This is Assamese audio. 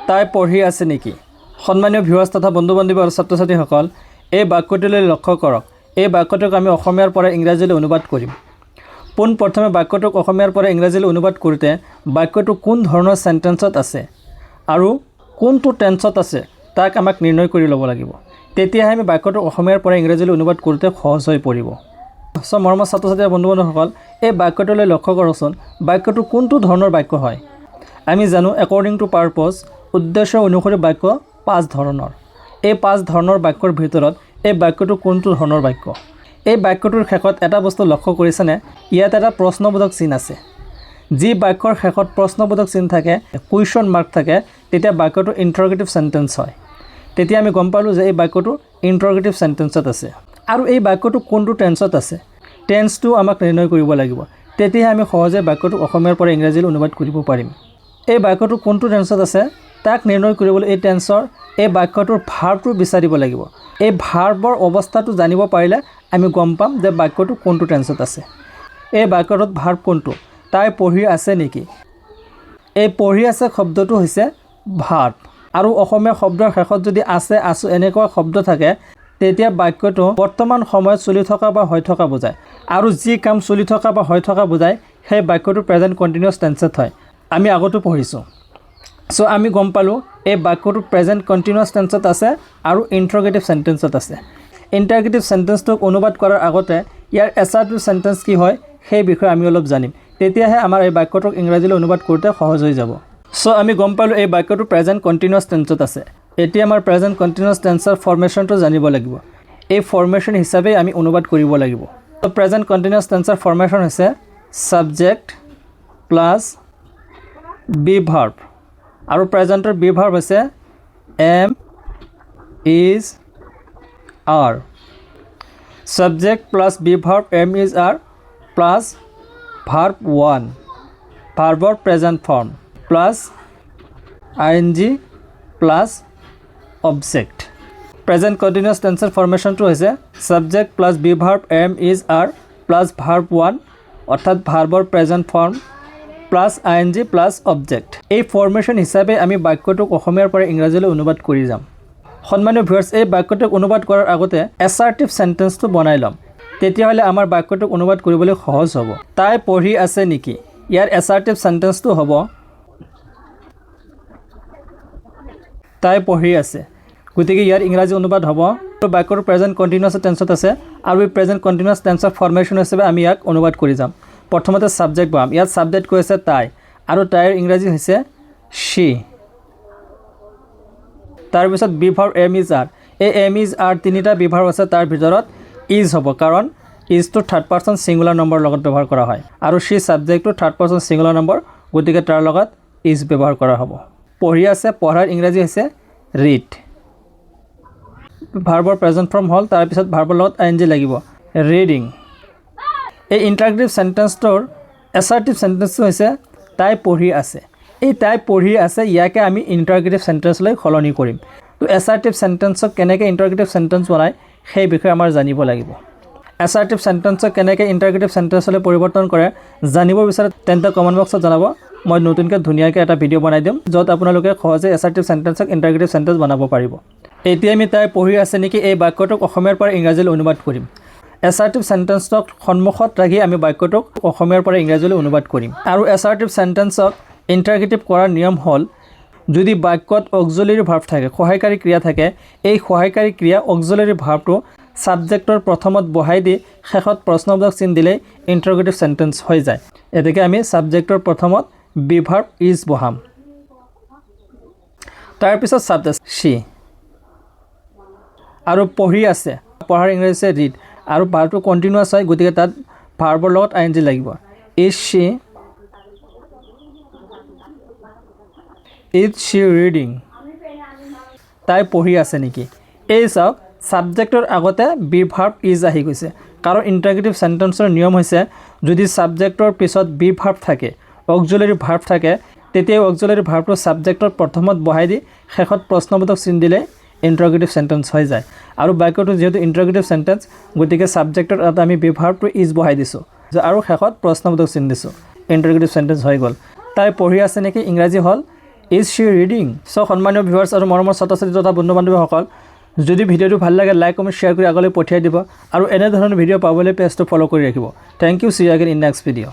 তাই পঢ়ি আছে নেকি? সন্মানীয় ভিউৱাৰ্ছ তথা বন্ধু বান্ধৱী আৰু ছাত্ৰ ছাত্ৰীসকল, এই বাক্যটোলৈ লক্ষ্য কৰক। এই বাক্যটোক আমি অসমীয়াৰ পৰা ইংৰাজীলৈ অনুবাদ কৰিম। পোনপ্ৰথমে বাক্যটোক অসমীয়াৰ পৰা ইংৰাজীলৈ অনুবাদ কৰোঁতে বাক্যটো কোন ধৰণৰ চেণ্টেন্সত আছে আৰু কোনটো টেন্সত আছে তাক আমাক নিৰ্ণয় কৰি ল'ব লাগিব। তেতিয়াহে আমি বাক্যটোক অসমীয়াৰ পৰা ইংৰাজীলৈ অনুবাদ কৰোঁতে সহজ হৈ পৰিব। মৰমৰ ছাত্ৰ ছাত্ৰী আৰু বন্ধু বান্ধৱীসকল, এই বাক্যটোলৈ লক্ষ্য কৰকচোন, বাক্যটো কোনটো ধৰণৰ বাক্য হয়। আমি জানো একৰ্ডিং টু পাৰ্পছ, উদ্দেশ্য অনুসৰি বাক্য 5 ধৰণৰ। এই 5 ধৰণৰ বাক্যৰ ভিতৰত এই বাক্যটো কোনটো ধৰণৰ বাক্য? এই বাক্যটোৰ শেষত এটা বস্তু লক্ষ্য কৰিছেনে? ইয়াত এটা প্ৰশ্নবোধক চিন আছে। যি বাক্যৰ শেষত প্ৰশ্নবোধক চিন থাকে, কুৱেশ্যন মাৰ্ক থাকে, তেতিয়া বাক্যটো ইণ্টাৰগেটিভ চেণ্টেন্স হয়। তেতিয়া আমি গম পালোঁ যে এই বাক্যটো ইণ্টাৰগেটিভ চেণ্টেন্সত আছে। আৰু এই বাক্যটো কোনটো টেন্সত আছে, টেন্সটো আমাক নিৰ্ণয় কৰিব লাগিব। তেতিয়াহে আমি সহজে বাক্যটোক অসমীয়াৰ পৰা ইংৰাজীলৈ অনুবাদ কৰিব পাৰিম। এই বাক্যটো কোনটো টেন্সত আছে তাক নিৰ্ণয় কৰিবলৈ এই বাক্যটোৰ ভাৰ্বটো বিচাৰিব লাগিব। এই ভাৰ্বৰ অৱস্থাটো জানিব পাৰিলে আমি গম পাম যে বাক্যটো কোনটো টেন্সত আছে। এই বাক্যটোত ভাৰ্ব কোনটো? তাই পঢ়ি আছে নেকি? এই পঢ়ি আছে শব্দটো হৈছে ভাৰ্ব। আৰু অসমীয়া শব্দৰ শেষত যদি আছে, আছোঁ এনেকুৱা শব্দ থাকে, তেতিয়া বাক্যটো বৰ্তমান সময়ত চলি থকা বা হৈ থকা বুজায়। আৰু যি কাম চলি থকা বা হৈ থকা বুজায় সেই বাক্যটো প্ৰেজেণ্ট কণ্টিনিউৱাছ টেন্সত হয়। আমি আগতো পঢ়িছোঁ। আমি গম পালোঁ এই বাক্যটো প্ৰেজেণ্ট কণ্টিনিউৱাছ টেন্সত আছে আৰু ইণ্টাৰগেটিভ চেণ্টেন্সত আছে। ইণ্টাৰগেটিভ চেণ্টেন্সটোক অনুবাদ কৰাৰ আগতে ইয়াৰ এছাৰ্টিভ চেণ্টেন্স কি হয় সেই বিষয়ে আমি অলপ জানিম। তেতিয়াহে আমাৰ এই বাক্যটোক ইংৰাজীলৈ অনুবাদ কৰোঁতে সহজ হৈ যাব। আমি গম পালোঁ এই বাক্যটো প্ৰেজেণ্ট কণ্টিনিউৱাছ টেন্সত আছে। এতিয়া আমাৰ প্ৰেজেণ্ট কণ্টিনিউৱাছ টেন্সৰ ফৰ্মেশ্যনটো জানিব লাগিব। এই ফৰ্মেশ্যন হিচাপে আমি অনুবাদ কৰিব লাগিব। প্ৰেজেণ্ট কণ্টিনিউৱাছ টেন্সৰ ফৰ্মেশ্যন হৈছে ছাবজেক্ট প্লাছ বি ভাৰ্ব। আৰু প্ৰেজেণ্টৰ বি ভাৰ্ব হৈছে am, is, are. Subject plus be verb am, is, are plus verb 1, ভাৰ্বৰ present form plus ING plus object. Present continuous টেন্সৰ ফৰ্মেশ্যনটো হৈছে subject plus be verb am, is, are plus verb 1 অৰ্থাৎ ভাৰ্বৰ present form plus ING plus object. এই ফৰ্মেশ্যন হিচাপে আমি বাক্যটোক অসমীয়াৰ পৰা ইংৰাজীলৈ অনুবাদ কৰি যাম। সন্মানীয় ভিউৱাৰ্ছ, এই বাক্যটোক অনুবাদ কৰাৰ আগতে এছাৰ্টিভ চেণ্টেন্সটো বনাই ল'ম। তেতিয়াহ'লে আমাৰ বাক্যটোক অনুবাদ কৰিবলৈ সহজ হ'ব। তাই পঢ়ি আছে নেকি? ইয়াৰ এছাৰ্টিভ চেণ্টেন্সটো হ'ব তাই পঢ়ি আছে। গতিকে ইয়াৰ ইংৰাজী অনুবাদ হ'ব, বাক্যটো প্ৰেজেণ্ট কণ্টিনিউৱাছ টেন্সত আছে আৰু এই প্ৰেজেণ্ট কণ্টিনিউৱাছ টেন্সৰ ফৰ্মেশ্যন হিচাপে আমি ইয়াক অনুবাদ কৰি যাম। প্ৰথমতে ছাবজেক্ট পাম। ইয়াত ছাবজেক্ট কৈ আছে তাই, আৰু তাইৰ ইংৰাজী হৈছে শি। তাৰপিছত be verb am, is, are. এই এম, ইজ, আৰ তিনিটা বি ভাৰ্ব আছে, তাৰ ভিতৰত ইজ হ'ব, কাৰণ ইজটো থাৰ্ড পাৰ্চন ছিংগুলাৰ নম্বৰ লগত ব্যৱহাৰ কৰা হয়। আৰু শি ছাবজেক্টটো থাৰ্ড পাৰ্চন ছিংগুলাৰ নম্বৰ, গতিকে তাৰ লগত ইজ ব্যৱহাৰ কৰা হ'ব। পঢ়ি আছে, পঢ়াৰ ইংৰাজী হৈছে ৰিড। ভাৰ্বৰ প্ৰেজেণ্ট ফৰ্ম হ'ল, তাৰপিছত ভাৰ্বৰ লগত ING লাগিব, ৰিডিং। এই ইণ্টাৰগেটিভ চেণ্টেন্সটোৰ এছাৰ্টিভ চেণ্টেন্সটো হৈছে তাই পঢ়ি আছে। এই তাই পঢ়ি আছে ইয়াকে আমি ইণ্টাৰগেটিভ চেণ্টেন্সলৈ সলনি কৰিম। এছাৰ্টিভ চেণ্টেন্সক কেনেকৈ ইণ্টাৰগেটিভ চেণ্টেন্স বনায় সেই বিষয়ে আমাৰ জানিব লাগিব। এছাৰ্টিভ চেণ্টেন্সক কেনেকৈ ইণ্টাৰগেটিভ চেণ্টেন্সলৈ পৰিৱৰ্তন কৰে জানিব বিচাৰে তেন্তে কমেণ্ট বক্সত জনাব। মই নতুনকৈ ধুনীয়াকৈ এটা ভিডিঅ' বনাই দিম, য'ত আপোনালোকে সহজে এছাৰ্টিভ চেণ্টেন্সক ইণ্টাৰগেটিভ চেণ্টেন্স বনাব পাৰিব। এতিয়া আমি তাই পঢ়ি আছে নেকি এই বাক্যটোক অসমীয়াৰ পৰা ইংৰাজীলৈ অনুবাদ কৰিম। এছাৰ্টিভ চেণ্টেন্সক সন্মুখত ৰাখি আমি বাক্যটোক অসমীয়াৰ পৰা ইংৰাজীলৈ অনুবাদ কৰিম। আৰু এছাৰ্টিভ চেণ্টেন্সক ইণ্টাৰগেটিভ কৰাৰ নিয়ম হ'ল, যদি বাক্যত অক্সিলাৰী ভাৰ্ব থাকে, সহায়কাৰী ক্ৰিয়া থাকে, এই সহায়কাৰী ক্ৰিয়া অক্সিলাৰী ভাৰ্বটো ছাবজেক্টৰ প্ৰথমত বহাই দি শেষত প্ৰশ্নবোধক চিন দিলেই ইণ্টাৰগেটিভ চেণ্টেন্স হৈ যায়। এতেকে আমি ছাবজেক্টৰ প্ৰথমত বি ভাৰ্ব ইজ বহাম, তাৰপিছত ছাবজেক্ট শি। আৰু পঢ়ি আছে, পঢ়াৰ ইংৰাজী হৈছে ৰিড, আৰু ভাৰ্বটো কণ্টিনিউৱাছ হয়, গতিকে তাত ভাৰ্বৰ লগত ING লাগিব, ইজ শি, ইজ শি ৰিডিং। তাই পঢ়ি আছে নেকি? এই চাওক, ছাবজেক্টৰ আগতে বি ভাৰ্ব ইজ আহি গৈছে, কাৰণ ইণ্টাৰগেটিভ চেণ্টেন্সৰ নিয়ম হৈছে যদি ছাবজেক্টৰ পিছত বি ভাৰ্ব থাকে, অক্সিলাৰী ভাৰ্ব থাকে, তেতিয়া অক্সিলাৰী ভাৰ্বটো ছাবজেক্টৰ প্ৰথমত বহাই দি শেষত প্ৰশ্নবোধক চিন দিলে ইণ্টাৰগেটিভ চেণ্টেন্স হৈ যায়। আৰু বাক্যটো যিহেতু ইণ্টাৰগেটিভ চেণ্টেন্স, গতিকে ছাবজেক্টৰ আমি বি ভাৰ্বটো ইজ বহাই দিছোঁ আৰু শেষত প্ৰশ্নবোধক চিন দিছোঁ, ইণ্টাৰগেটিভ চেণ্টেন্স হৈ গ'ল। তাই পঢ়ি আছে নেকি ইংৰাজী হ'ল ইজ শ্বি ৰিডিং? চ' সন্মানীয় ভিউৱাৰ্ছ আৰু মৰমৰ ছাত্ৰ ছাত্ৰী তথা বন্ধু বান্ধৱীসকল, যদি ভিডিঅ'টো ভাল লাগে লাইক কমেণ্ট শ্বেয়াৰ কৰি আগলৈ পঠিয়াই দিব আৰু এনেধৰণৰ ভিডিঅ' পাবলৈ পেজটো ফ'ল' কৰি ৰাখিব। Thank you, see you again in next video'.